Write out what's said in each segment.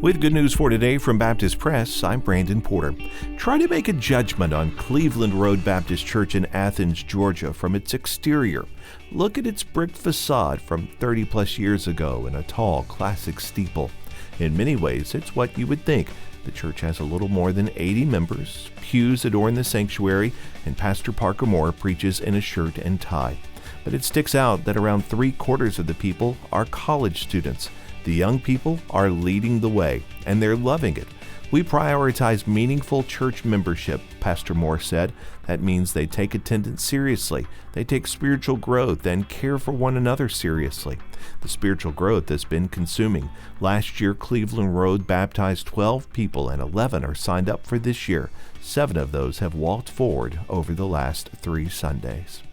With good news for today from Baptist Press, I'm Brandon Porter. Try to make a judgment on Cleveland Road Baptist Church in Athens, Georgia from its exterior. Look at its brick facade from 30 plus years ago and a tall, classic steeple. In many ways, it's what you would think. The church has a little more than 80 members. Pews adorn the sanctuary, and Pastor Parker Moore preaches in a shirt and tie. But it sticks out that around 3/4 of the people are college students. The young people are leading the way, and they're loving it. We prioritize meaningful church membership, Pastor Moore said. That means they take attendance seriously. They take spiritual growth and care for one another seriously. The spiritual growth has been consuming. Last year, Cleveland Road baptized 12 people, and 11 are signed up for this year. 7 of those have walked forward over the last 3 Sundays.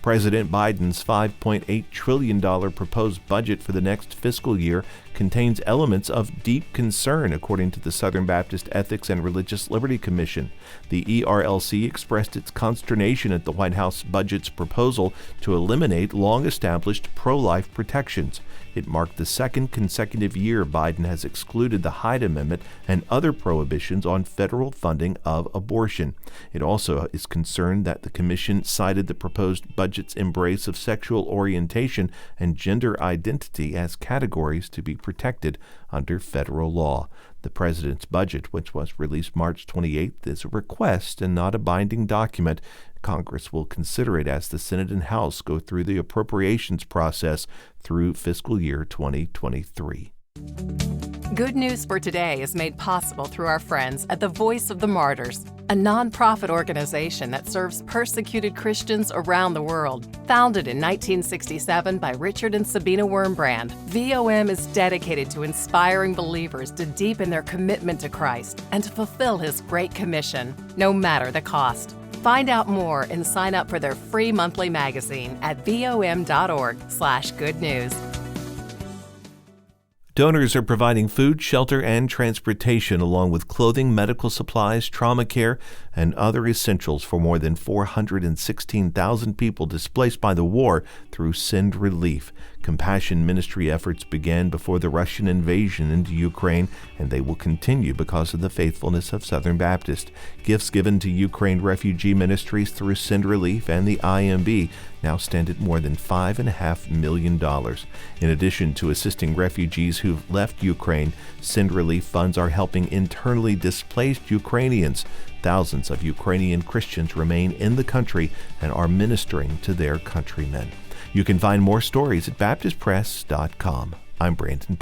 President Biden's $5.8 trillion proposed budget for the next fiscal year contains elements of deep concern, according to the Southern Baptist Ethics and Religious Liberty Commission. The ERLC expressed its consternation at the White House budget's proposal to eliminate long-established pro-life protections. It marked the second consecutive year Biden has excluded the Hyde Amendment and other prohibitions on federal funding of abortion. It also is concerned that the commission cited the proposed budget's embrace of sexual orientation and gender identity as categories to be protected under federal law. The president's budget, which was released March 28th, is a request and not a binding document. Congress will consider it as the Senate and House go through the appropriations process through fiscal year 2023. Good News for Today is made possible through our friends at the Voice of the Martyrs, a nonprofit organization that serves persecuted Christians around the world. Founded in 1967 by Richard and Sabina Wurmbrand, VOM is dedicated to inspiring believers to deepen their commitment to Christ and to fulfill His Great Commission, no matter the cost. Find out more and sign up for their free monthly magazine at vom.org/goodnews. Donors are providing food, shelter, and transportation, along with clothing, medical supplies, trauma care, and other essentials for more than 416,000 people displaced by the war through Send Relief. Compassion ministry efforts began before the Russian invasion into Ukraine, and they will continue because of the faithfulness of Southern Baptist. Gifts given to Ukraine refugee ministries through Send Relief and the IMB now stand at more than $5.5 million. In addition to assisting refugees who've left Ukraine, Send Relief funds are helping internally displaced Ukrainians. Thousands of Ukrainian Christians remain in the country and are ministering to their countrymen. You can find more stories at baptistpress.com. I'm Brandon.